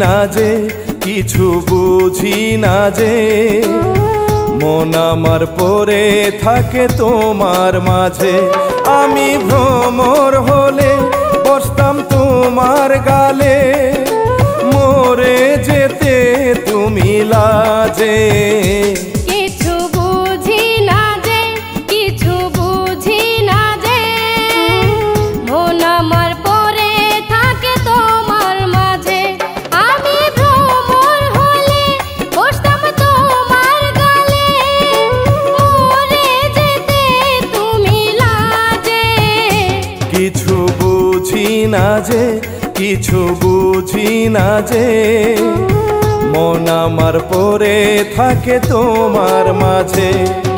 না যে কিছু বুঝি না যে মন আমার পড়ে থাকে তোমার মাঝে। আমি ভ্রমর হলে বসতাম তোমার গালে, মরে যেতে তুমি লাজে। কিছু বুঝি না যে কিছু বুঝি না যে মন আমার পড়ে থাকে তোমার মাঝে। আমি ভ্রমর হলে বসতাম তোমার গালে, মরে যেতে তুমি লাজে। কিছু বুঝি না যে কিছু বুঝি না যে মন আমার পড়ে থাকে তোমার মাঝে।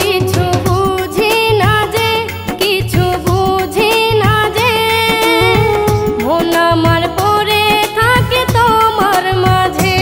কিছু বুঝি না যে কিছু বুঝি না যে মন আমার পড়ে থাকে তোমার মাঝে।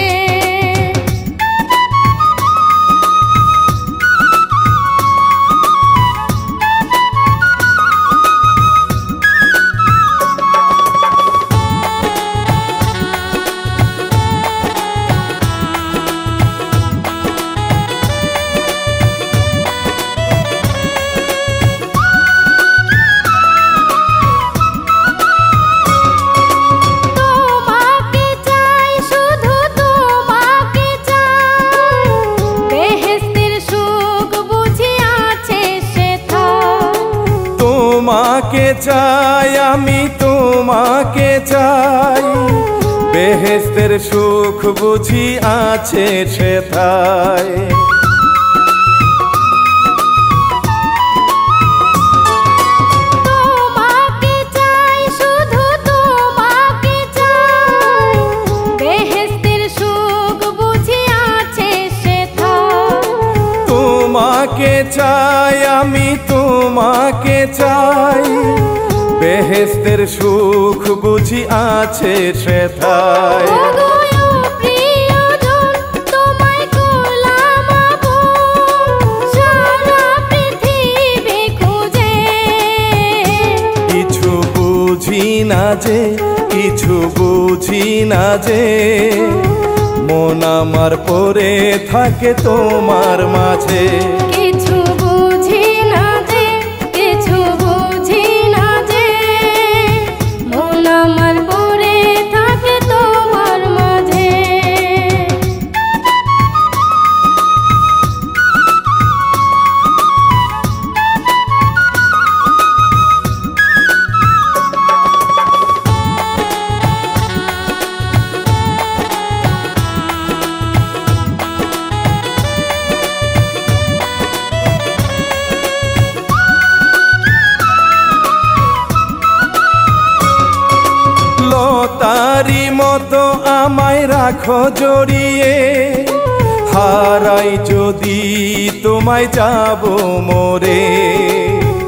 তোমাকে চাই আমি তোমাকে চাই, বেহেশতের সুখ বুঝি আছে সেথায়। তোমাকে চাই শুধু তোমাকে চাই, বেহেশতের সুখ বুঝি আছে সেথায়। তোমাকে চাই আমি তোমাকে চাই, বেহেশতের সুখ বুঝি আছে সেথায়। কিছু বুঝি না যে কিছু বুঝি না যে মন আমার পড়ে থাকে তোমার মাঝে। কিছু বুঝি না যে কিছু বুঝি না যে মন আমার পড়ে থাকে তোমার মাঝে। লতারি মতো আমায় রাখো জড়িয়ে, হারাই যদি তোমায় যাব মরে।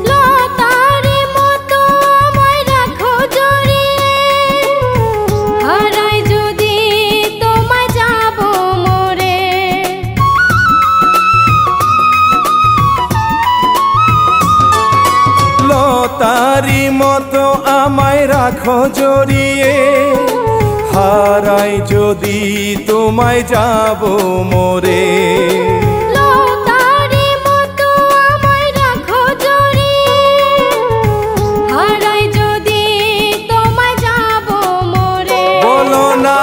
লতারি মতো আমায় রাখো জড়িয়ে, হারাই যদি তোমায় যাব মরে। লতারি মতো আমায় রাখো জড়িয়ে, হারাই যদি তোমায় যাব মরে। লতারি মতো আমায় রাখো জড়িয়ে, হারাই যদি তোমায় যাব মরে। বলো না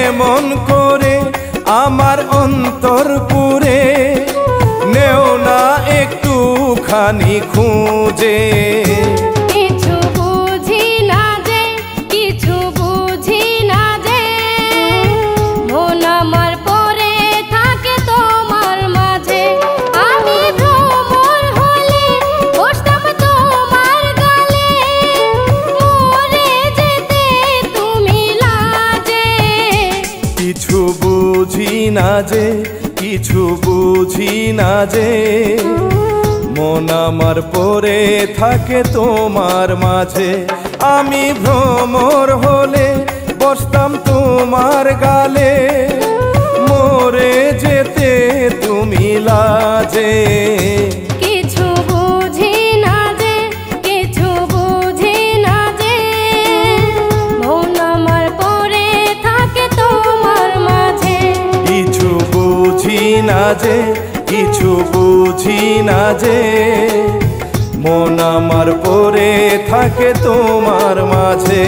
এমন করে আমার অন্তর পুরে, নেও না একটুখানি খুঁজে। কিছু বুঝি না যে কিছু বুঝি না যে মন আমার পড়ে থাকে তোমার মাঝে। আমি ভ্রমর হলে বসতাম তোমার গালে, মরে যেতে তুমি লাজে। কিছু বুঝি না যে কিছু বুঝি না যে মন আমার পড়ে থাকে তোমার মাঝে। আমি ভ্রমর হলে বসতাম তোমার গালে, মরে যেতে তুমি লাজে। কিছু বুঝি না যে কিছু বুঝি না যে মন আমার পড়ে থাকে তোমার না যে কিছু বুঝি না যে মন আমার পড়ে থাকে তোমার মাঝে।